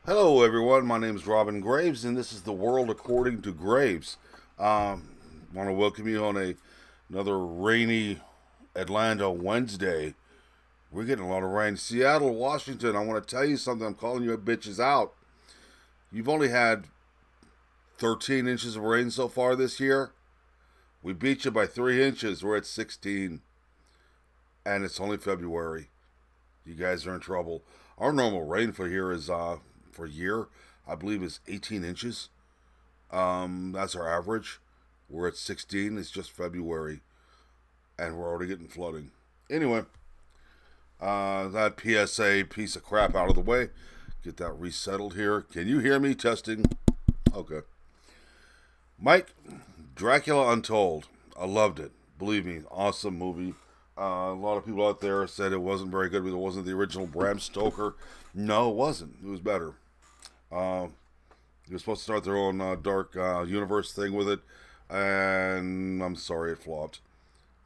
Hello, everyone. My name is Robin Graves, and this is the World According to Graves. Want to welcome you on another rainy Atlanta Wednesday. We're getting a lot of rain. Seattle, Washington. I want to tell you something. I'm calling you bitches out. You've only had 13 inches of rain so far this year. We beat you by 3 inches. We're at 16, and it's only February. You guys are in trouble. Our normal rain for here is for a year, I believe, is 18 inches. That's our average. We're at 16. It's just February, and we're already getting flooding. Anyway, that PSA piece of crap out of the way. Get that resettled here. Can you hear me? Testing. Okay. Mike, Dracula Untold. I loved it. Believe me, awesome movie. A lot of people out there said it wasn't very good because it wasn't the original Bram Stoker. No, it wasn't. It was better. Uh, they were supposed to start their own dark universe thing with it, and I'm sorry it flopped.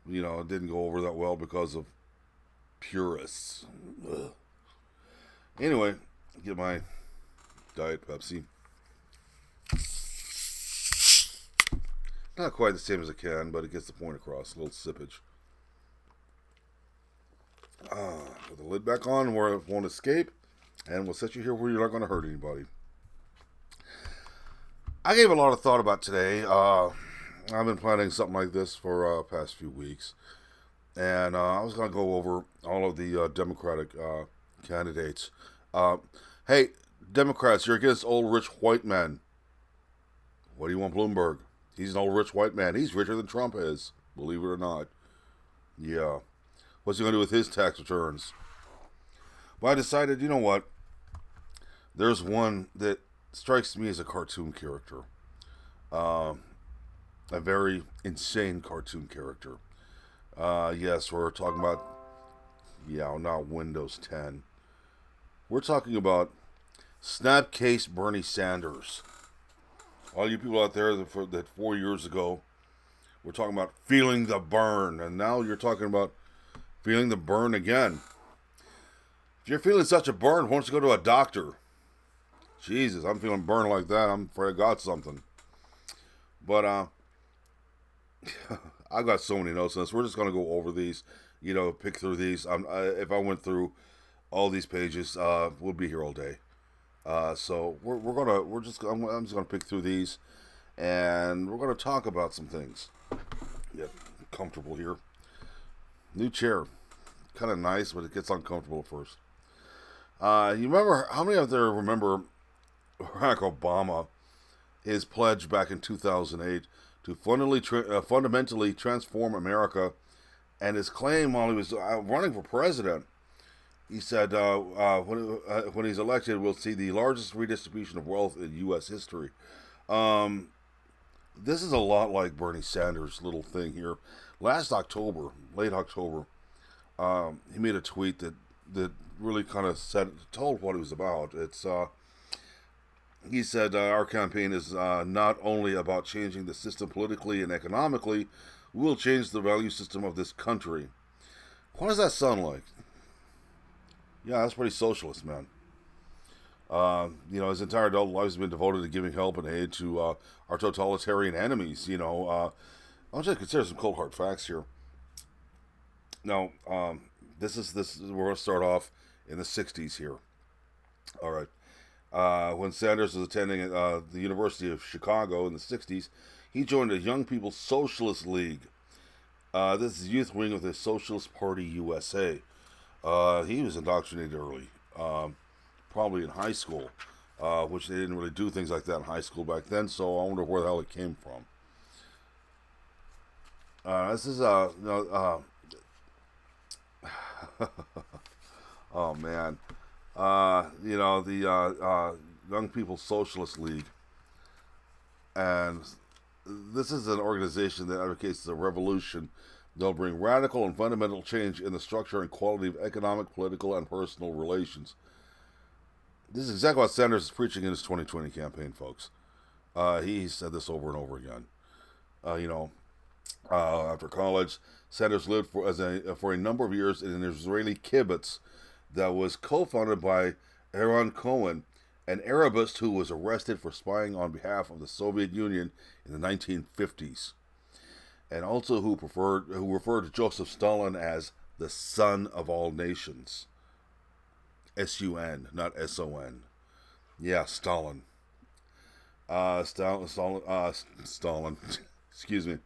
It didn't go over that well because of purists. Ugh. Anyway, get my Diet Pepsi. Not quite the same as a can, but it gets the point across. A little sippage. Put the lid back on where it won't escape, and we'll set you here where you're not going to hurt anybody. I gave a lot of thought about today. I've been planning something like this for past few weeks, and I was going to go over all of the Democratic candidates. Hey, Democrats, you're against old rich white men. What do you want, Bloomberg? He's an old rich white man. He's richer than Trump is, believe it or not. Yeah. What's he going to do with his tax returns? Well, I decided, you know what? There's one that strikes me as a cartoon character. Uh, a very insane cartoon character. Yes, we're talking about, not Windows 10. We're talking about Snapcase Bernie Sanders. All you people out there that 4 years ago were talking about feeling the burn, and now you're talking about feeling the burn again. If you're feeling such a burn, why don't you go to a doctor? Jesus, I'm feeling burned like that. I'm afraid I got something. But I've got so many notes on this. We're just gonna go over these. Pick through these. If I went through all these pages, we'll be here all day. So I'm just gonna pick through these, and we're gonna talk about some things. Yep, comfortable here. New chair, kind of nice, but it gets uncomfortable at first. You remember, how many of there remember Barack Obama, his pledge back in 2008 to fundamentally transform America, and his claim while he was running for president? He said when he's elected, we'll see the largest redistribution of wealth in U.S. history. This is a lot like Bernie Sanders' little thing here. Last October, late October, he made a tweet that really kind of told what it was about. He said our campaign is not only about changing the system politically and economically, we'll change the value system of this country. What does that sound like? Yeah, that's pretty socialist, man. His entire adult life has been devoted to giving help and aid to our totalitarian enemies. I'll just consider some cold hard facts here. Now, we're going to start off in the '60s here. All right. When Sanders was attending the University of Chicago in the '60s, he joined a Young People's Socialist League. This is the youth wing of the Socialist Party USA. He was indoctrinated early, probably in high school, which they didn't really do things like that in high school back then, so I wonder where the hell it came from. This is, oh man, the Young People's Socialist League, and this is an organization that advocates a revolution. They'll bring radical and fundamental change in the structure and quality of economic, political, and personal relations. This is exactly what Sanders is preaching in his 2020 campaign, folks. He said this over and over again. After college, Sanders lived for a number of years in an Israeli kibbutz that was co-founded by Aaron Cohen an Arabist who was arrested for spying on behalf of the Soviet Union in the 1950s, and also who referred to Joseph Stalin as the son of all nations. S-U-N, not S-O-N. Yeah, Stalin. Stalin. Excuse me.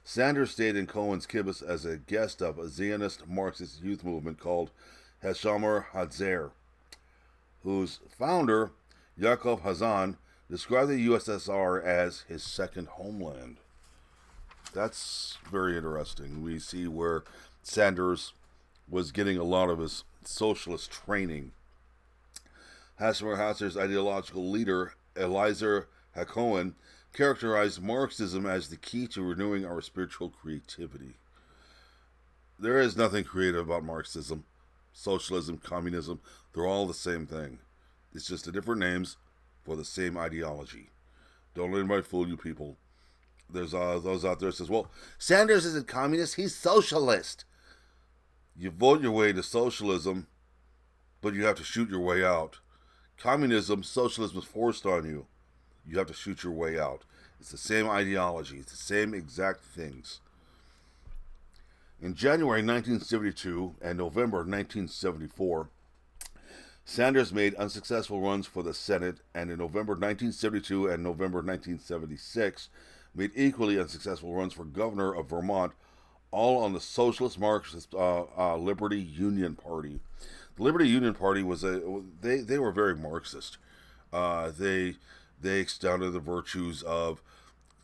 Sanders stayed in Cohen's kibbutz as a guest of a Zionist Marxist youth movement called Hashomer Hatzair, whose founder, Yaakov Hazan, described the USSR as his second homeland. That's very interesting. We see where Sanders was getting a lot of his socialist training. Hashomer Hatzair's ideological leader, Eliezer Hacohen, characterized Marxism as the key to renewing our spiritual creativity. There is nothing creative about Marxism, socialism, communism. They're all the same thing. It's just the different names for the same ideology. Don't let anybody fool you people. There's those out there that says, well, Sanders isn't communist, he's socialist. You vote your way to socialism, but you have to shoot your way out. Communism, socialism is forced on you. You have to shoot your way out. It's the same ideology. It's the same exact things. In January 1972 and November 1974, Sanders made unsuccessful runs for the Senate, and in November 1972 and November 1976, made equally unsuccessful runs for governor of Vermont, all on the Socialist Marxist Liberty Union Party. The Liberty Union Party was they were very Marxist. They expounded the virtues of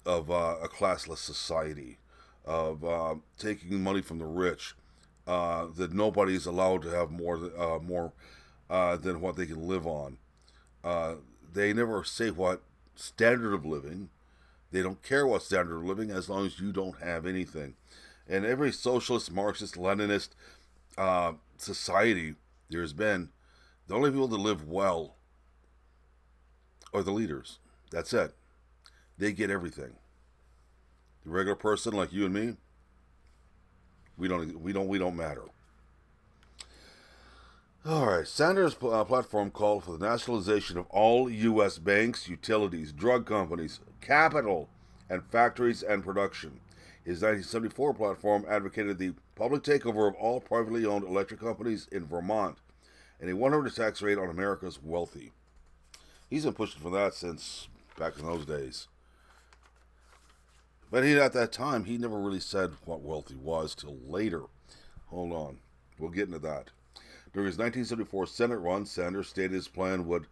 a classless society, of taking money from the rich, that nobody's allowed to have more than what they can live on. They never say what standard of living. They don't care what standard of living as long as you don't have anything. And every socialist, Marxist, Leninist society there's been, the only people that live well are the leaders. That's it. They get everything. The regular person like you and me, we don't matter. All right. Sanders' platform called for the nationalization of all U.S. banks, utilities, drug companies, capital, and factories and production. His 1974 platform advocated the public takeover of all privately owned electric companies in Vermont and a 100% tax rate on America's wealthy. He's been pushing for that since back in those days. But at that time, he never really said what wealthy was till later. Hold on. We'll get into that. During his 1974 Senate run, Sanders stated his plan would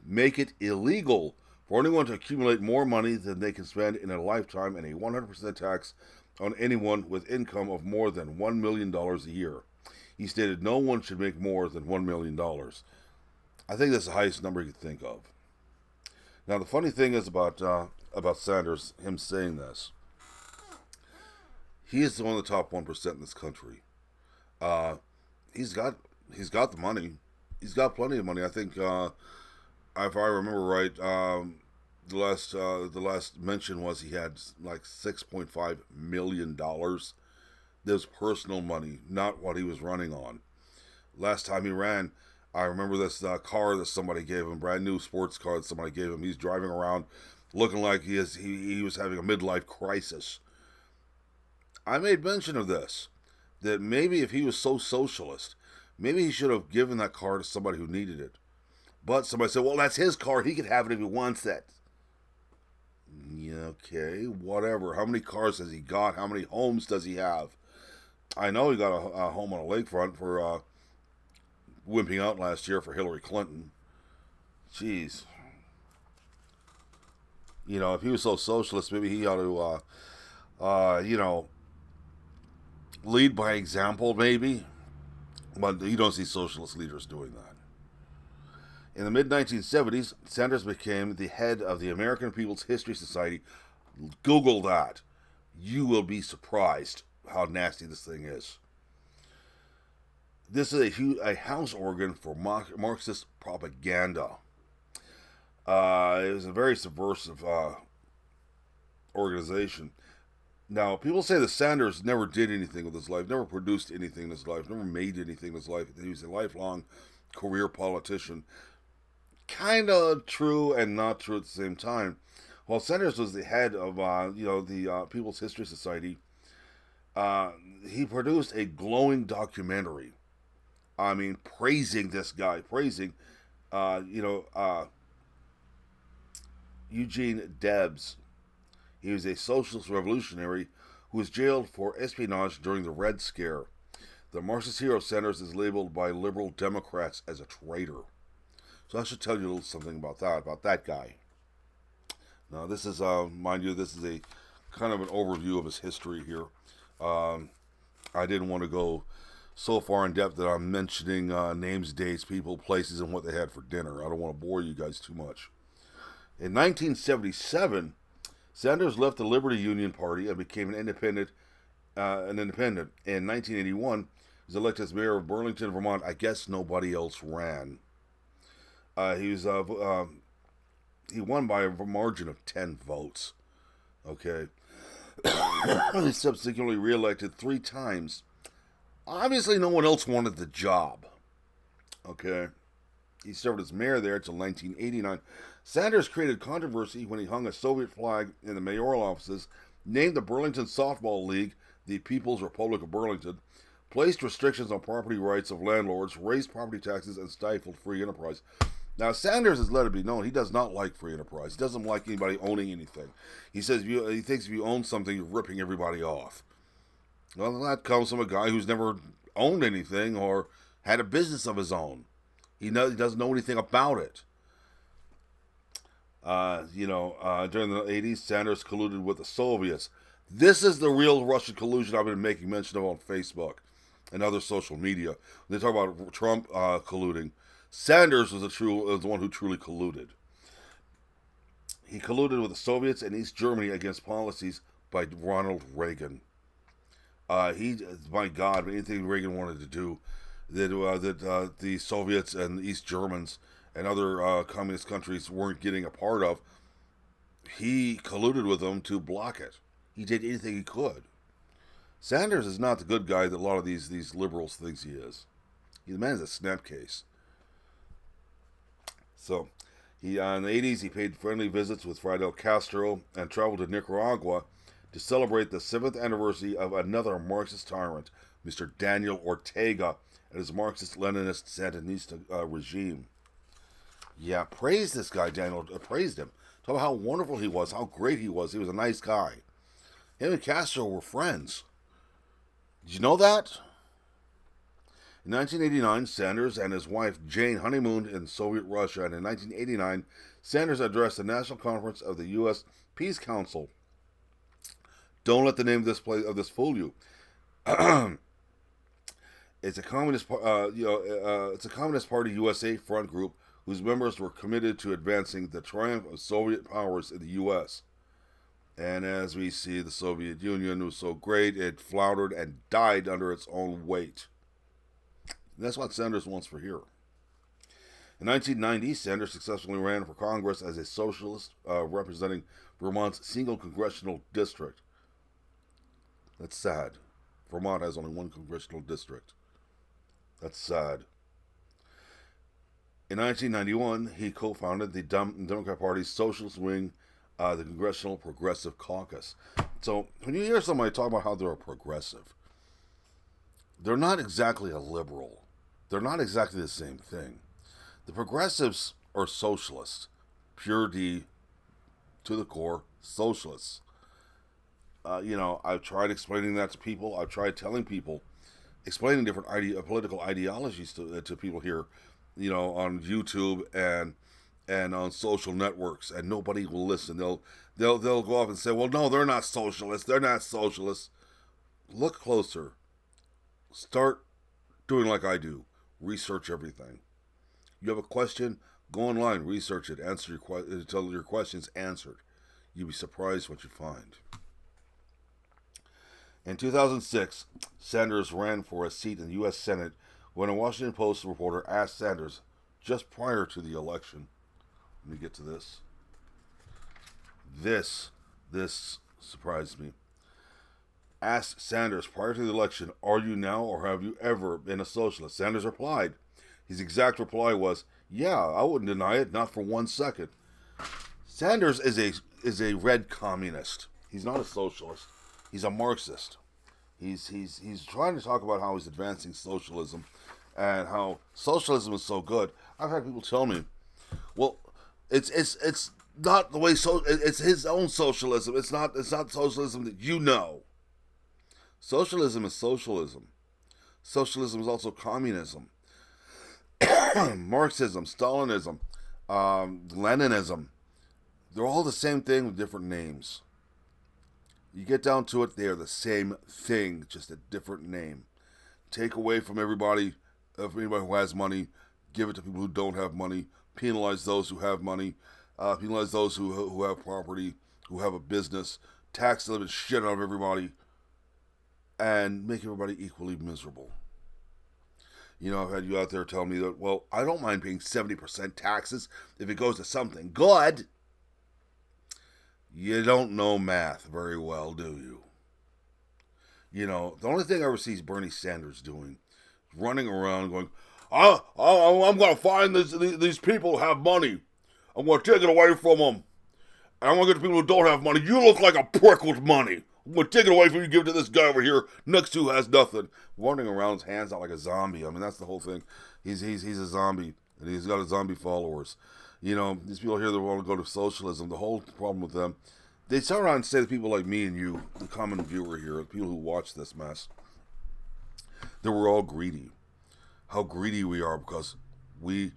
make it illegal for anyone to accumulate more money than they can spend in a lifetime and a 100% tax on anyone with income of more than $1 million a year. He stated no one should make more than $1 million. I think that's the highest number you could think of. Now, the funny thing is about Sanders, him saying this, he is one of the top 1% in this country. He's got the money. He's got plenty of money. I think, if I remember right, the last mention was he had like $6.5 million. That was personal money, not what he was running on. Last time he ran, I remember this car that somebody gave him, brand new sports car that somebody gave him. He's driving around looking like he was having a midlife crisis. I made mention of this, that maybe if he was so socialist, maybe he should have given that car to somebody who needed it. But somebody said, well, that's his car. He can have it if he wants it. Yeah, okay, whatever. How many cars has he got? How many homes does he have? I know he got a home on a lakefront for wimping out last year for Hillary Clinton. Jeez. You know, if he was so socialist, maybe he ought to, lead by example, maybe. But you don't see socialist leaders doing that. In the mid-1970s, Sanders became the head of the American People's History Society. Google that. You will be surprised how nasty this thing is. This is a house organ for Marxist propaganda. It was a very subversive organization. Now, people say that Sanders never did anything with his life, never produced anything in his life, never made anything in his life. He was a lifelong career politician. kind of true and not true at the same time. While Sanders was the head of, the People's History Society, uh, he produced a glowing documentary. I mean, praising this guy, praising, uh, you know, uh, Eugene Debs. He was a socialist revolutionary who was jailed for espionage during the Red Scare. The Marxist hero Sanders is labeled by liberal Democrats as a traitor. So I should tell you a little something about that guy. Now, this is, mind you, this is a kind of an overview of his history here. Um, I didn't want to go so far in depth that I'm mentioning names, dates, people, places, and what they had for dinner. I don't want to bore you guys too much. In 1977, Sanders left the Liberty Union Party and became an independent. In 1981, he was elected as mayor of Burlington, Vermont. I guess nobody else ran. He was he won by a margin of 10 votes. Okay. He subsequently reelected 3 times. Obviously, no one else wanted the job. Okay. He served as mayor there until 1989. Sanders created controversy when he hung a Soviet flag in the mayoral offices, named the Burlington Softball League the People's Republic of Burlington, placed restrictions on property rights of landlords, raised property taxes, and stifled free enterprise. Now, Sanders has let it be known he does not like free enterprise. He doesn't like anybody owning anything. He says he thinks if you own something, you're ripping everybody off. Well, that comes from a guy who's never owned anything or had a business of his own. He doesn't know anything about it. During the 80s, Sanders colluded with the Soviets. This is the real Russian collusion I've been making mention of on Facebook and other social media. When they talk about Trump colluding, Sanders was the one who truly colluded. He colluded with the Soviets and East Germany against policies by Ronald Reagan. My God, anything Reagan wanted to do, that the Soviets and the East Germans and other communist countries weren't getting a part of, he colluded with them to block it. He did anything he could. Sanders is not the good guy that a lot of these liberals thinks he is. The man is a Snapcase. So, in the 80s, he paid friendly visits with Fidel Castro and traveled to Nicaragua to celebrate the 7th anniversary of another Marxist tyrant, Mr. Daniel Ortega, and his Marxist-Leninist Sandinista regime. Yeah, praise this guy, Daniel. Praised him. Talk about how wonderful he was, how great he was. He was a nice guy. Him and Castro were friends. Did you know that? In 1989, Sanders and his wife Jane honeymooned in Soviet Russia, and in 1989, Sanders addressed the National Conference of the U.S. Peace Council. Don't let the name of this fool you. It's a communist, it's a Communist Party USA front group whose members were committed to advancing the triumph of Soviet powers in the U.S. And as we see, the Soviet Union was so great, it floundered and died under its own weight. And that's what Sanders wants for here. In 1990, Sanders successfully ran for Congress as a socialist representing Vermont's single congressional district. That's sad. Vermont has only one congressional district. That's sad. In 1991, he co-founded the Democrat Party's socialist wing, the Congressional Progressive Caucus. So when you hear somebody talk about how they're a progressive, they're not exactly a liberal. They're not exactly the same thing. The progressives are socialists, pure D, to the core, socialists. I've tried explaining that to people. I've tried telling people, explaining different political ideologies to people here, on YouTube and on social networks, and nobody will listen. They'll go off and say, "Well, no, they're not socialists. They're not socialists." Look closer. Start doing like I do. Research everything. You have a question? Go online, research it, until your question's answered. You'll be surprised what you find. In 2006, Sanders ran for a seat in the U.S. Senate when a Washington Post reporter asked Sanders, just prior to the election, let me get to this. This surprised me. Asked Sanders prior to the election, "Are you now or have you ever been a socialist?" Sanders replied. His exact reply was, Yeah, I wouldn't deny it, not for 1 second. Sanders is a red communist. He's not a socialist. He's a Marxist. He's trying to talk about how he's advancing socialism and how socialism is so good. I've had people tell me, well, it's not the way it's his own socialism. It's not socialism that you know. Socialism is socialism. Socialism is also communism, Marxism, Stalinism, Leninism. They're all the same thing with different names. You get down to it, they are the same thing, just a different name. Take away from everybody, anybody who has money, give it to people who don't have money, penalize those who have money, penalize those who have property, who have a business, tax the living shit out of everybody, and make everybody equally miserable. You know, I've had you out there tell me that, well, I don't mind paying 70% taxes if it goes to something good. You don't know math very well, do you? You know, the only thing I ever see Bernie Sanders doing is running around going, I'm going to find these people who have money. I'm going to take it away from them. And I'm going to get the people who don't have money. You look like a prick with money. I'm going to take it away from you and give it to this guy over here next to who has nothing. Running around his hands out like a zombie. I mean, that's the whole thing. He's a zombie. And he's got a zombie followers. You know, these people here that want to go to socialism, the whole problem with them, they turn around and say to people like me and you, the common viewer here, the people who watch this mess, that we're all greedy. How greedy we are because we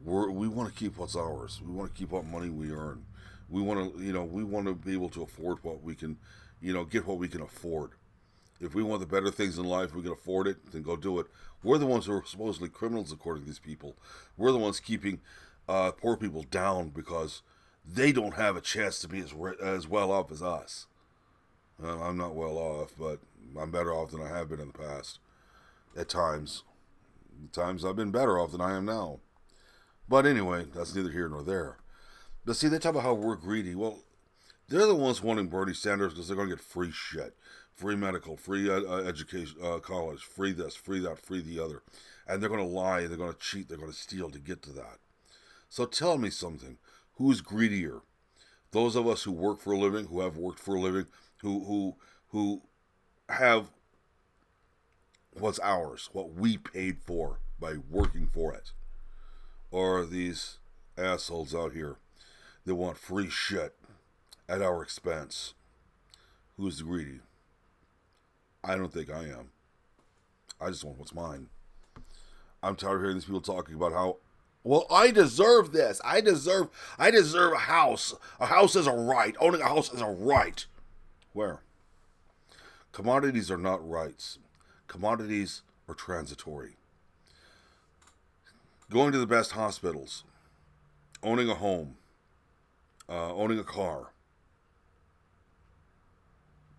want to keep what's ours. We want to keep what money we earn. We want to be able to afford what we can, get what we can afford. If we want the better things in life, we can afford it, then go do it. We're the ones who are supposedly criminals according to these people. We're the ones keeping poor people down because they don't have a chance to be as well off as us. I'm not well off, but I'm better off than I have been in the past. At times. At times I've been better off than I am now. But anyway, that's neither here nor there. But see, they talk about how we're greedy. Well, they're the ones wanting Bernie Sanders because they're going to get free shit. Free medical, free education, college, free this, free that, free the other. And they're going to lie, they're going to cheat, they're going to steal to get to that. So tell me something. Who's greedier? Those of us who work for a living, who have worked for a living, who have what's ours, what we paid for by working for it. Or these assholes out here that want free shit at our expense. Who's greedy? I don't think I am. I just want what's mine. I'm tired of hearing these people talking about how, well, I deserve this. I deserve a house. A house is a right. Owning a house is a right. Where? Commodities are not rights. Commodities are transitory. Going to the best hospitals, owning a home, owning a car.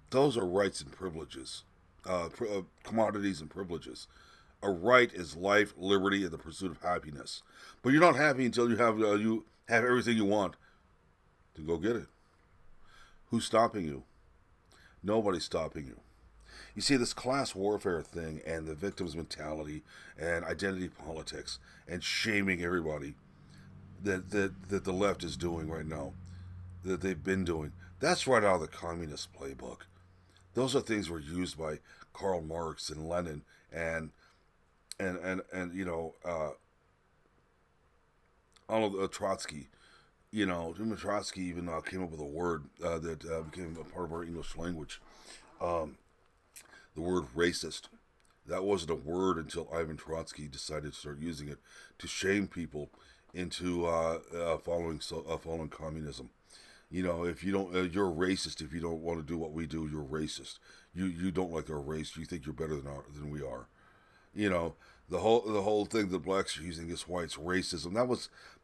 Those are rights and privileges. Commodities and privileges. A right is life, liberty, and the pursuit of happiness. But you're not happy until you have everything you want. To go get it. Who's stopping you? Nobody's stopping you. You see, this class warfare thing and the victim's mentality and identity politics and shaming everybody that the left is doing right now, that they've been doing, that's right out of the communist playbook. Those are things were used by Karl Marx and Lenin and Arnold Trotsky. Trotsky even came up with a word that became a part of our English language. The word racist. That wasn't a word until Ivan Trotsky decided to start using it to shame people into following communism. If you don't, you're a racist if you don't want to do what we do. You're racist. You don't like our race. You think you're better than we are. The whole thing that blacks are using against whites, racism.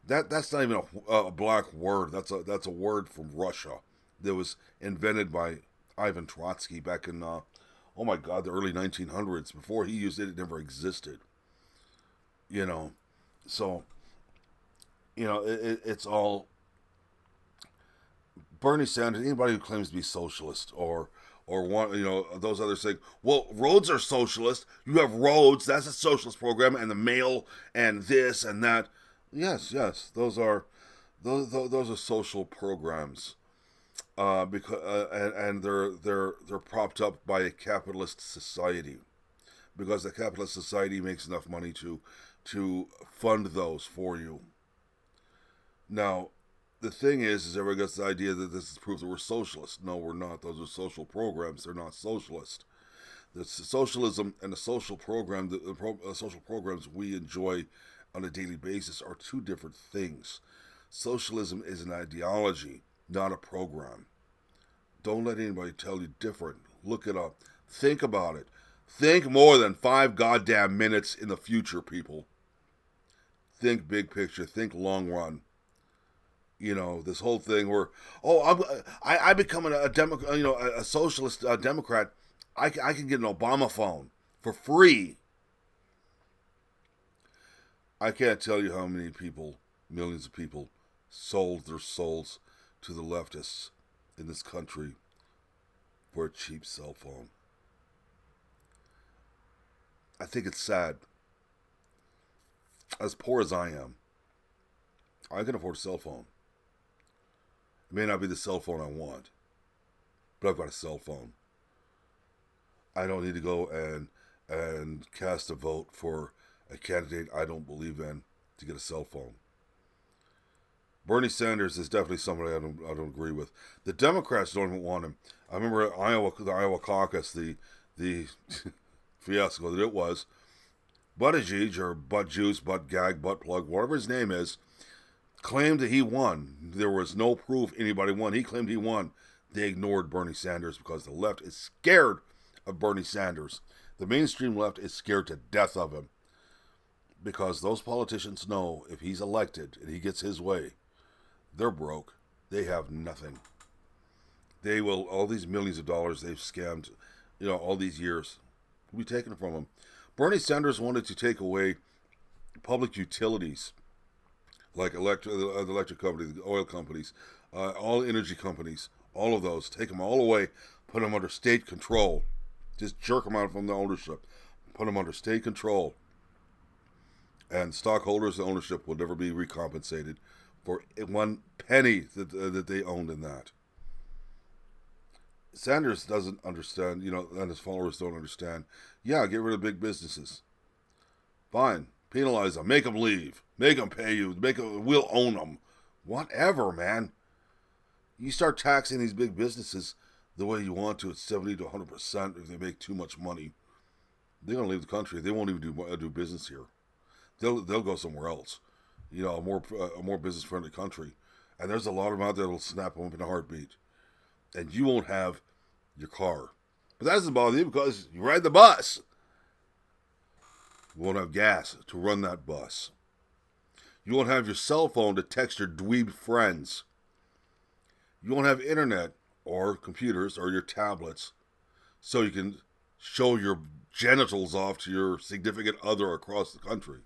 That's not even a black word. That's a word from Russia that was invented by Ivan Trotsky back in the early 1900s. Before he used it, it never existed. So it's all Bernie Sanders. Anybody who claims to be socialist or one, those others saying, well, roads are socialist. You have roads. That's a socialist program, and the mail and this and that. Yes. Those are social programs. Because and they're propped up by a capitalist society because the capitalist society makes enough money to fund those for you. Now, the thing is everybody gets the idea that this is proof that we're socialist. No, we're not. Those are social programs. They're not socialist. The socialism and the social program, the social programs we enjoy on a daily basis are two different things. Socialism is an ideology, not a program. Don't let anybody tell you different. Look it up. Think about it. Think more than 5 goddamn minutes in the future, people. Think big picture. Think long run. You know, this whole thing where, oh, I become a Democrat, a socialist Democrat. I can get an Obama phone for free. I can't tell you how many people, millions of people, sold their souls to the leftists in this country for a cheap cell phone. I think it's sad. As poor as I am, I can afford a cell phone. It may not be the cell phone I want, but I've got a cell phone. I don't need to go and cast a vote for a candidate I don't believe in to get a cell phone. Bernie Sanders is definitely somebody I don't agree with. The Democrats don't even want him. I remember the Iowa caucus, the fiasco that it was. Buttigieg or Butt Juice, Butt Gag, Butt Plug, whatever his name is, claimed that he won. There was no proof anybody won. He claimed he won. They ignored Bernie Sanders because the left is scared of Bernie Sanders. The mainstream left is scared to death of him because those politicians know if he's elected and he gets his way, they're broke. They have nothing. They will, all these millions of dollars they've scammed, all these years, will be taken from them. Bernie Sanders wanted to take away public utilities like the electric companies, the oil companies, all energy companies, all of those. Take them all away, put them under state control. Just jerk them out from the ownership. Put them under state control. And stockholders, the ownership will never be recompensated for 1 penny that they owned in that. Sanders doesn't understand, and his followers don't understand. Yeah, get rid of big businesses. Fine. Penalize them. Make them leave. Make them pay you. We'll own them. Whatever, man. You start taxing these big businesses the way you want to at 70 to 100% if they make too much money. They're going to leave the country. They won't even do business here. They'll go somewhere else. A more business friendly country. And there's a lot of them out there that'll snap them up in a heartbeat. And you won't have your car. But that doesn't bother you because you ride the bus. You won't have gas to run that bus. You won't have your cell phone to text your dweeb friends. You won't have internet or computers or your tablets so you can show your genitals off to your significant other across the country.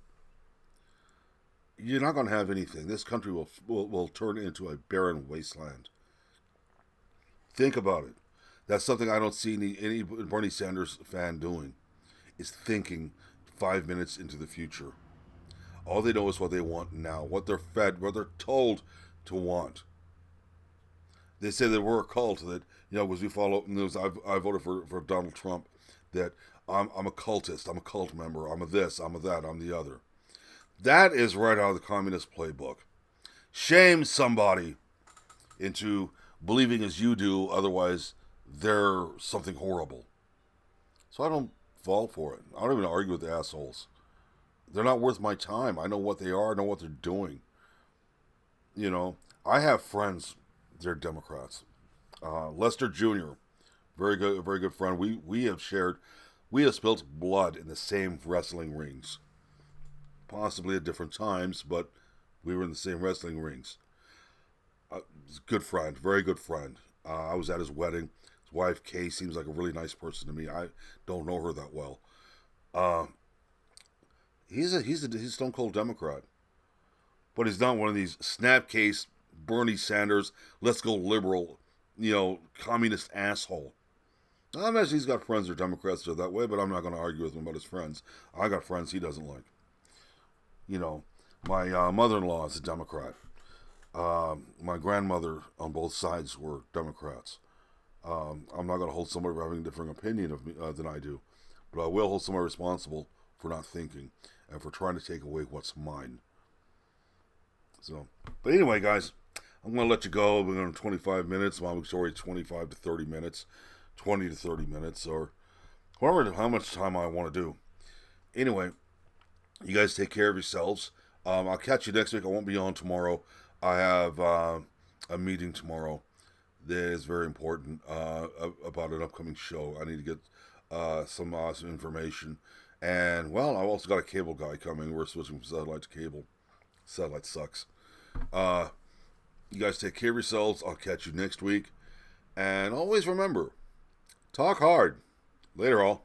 You're not going to have anything. This country will turn into a barren wasteland. Think about it. That's something I don't see any Bernie Sanders fan doing, is thinking 5 minutes into the future. All they know is what they want now, what they're fed, what they're told to want. They say that we're a cult, that, because we follow news. I voted for Donald Trump, that I'm a cultist, I'm a cult member, I'm a this, I'm a that, I'm the other. That is right out of the communist playbook. Shame somebody into believing as you do, otherwise they're something horrible. So I don't fall for it. I don't even argue with the assholes. They're not worth my time. I know what they are, I know what they're doing. I have friends, they're Democrats. Lester Jr., very good friend. We have spilled blood in the same wrestling rings. Possibly at different times, but we were in the same wrestling rings. Good friend, very good friend. I was at his wedding. His wife, Kay, seems like a really nice person to me. I don't know her that well. He's a stone cold Democrat, but he's not one of these Snapcase Bernie Sanders, let's go liberal, communist asshole. I imagine he's got friends that are Democrats that are that way, but I'm not going to argue with him about his friends. I got friends he doesn't like. My mother-in-law is a Democrat. My grandmother on both sides were Democrats. I'm not going to hold somebody for having a different opinion of me, than I do, but I will hold somebody responsible for not thinking and for trying to take away what's mine. So, but anyway, guys, I'm going to let you go. We're going to 25 minutes. My story 25 to 30 minutes, 20 to 30 minutes, or however how much time I want to do. Anyway, you guys take care of yourselves. I'll catch you next week. I won't be on tomorrow. I have a meeting tomorrow that is very important about an upcoming show. I need to get some awesome information. And, well, I've also got a cable guy coming. We're switching from satellite to cable. Satellite sucks. You guys take care of yourselves. I'll catch you next week. And always remember, talk hard. Later, all.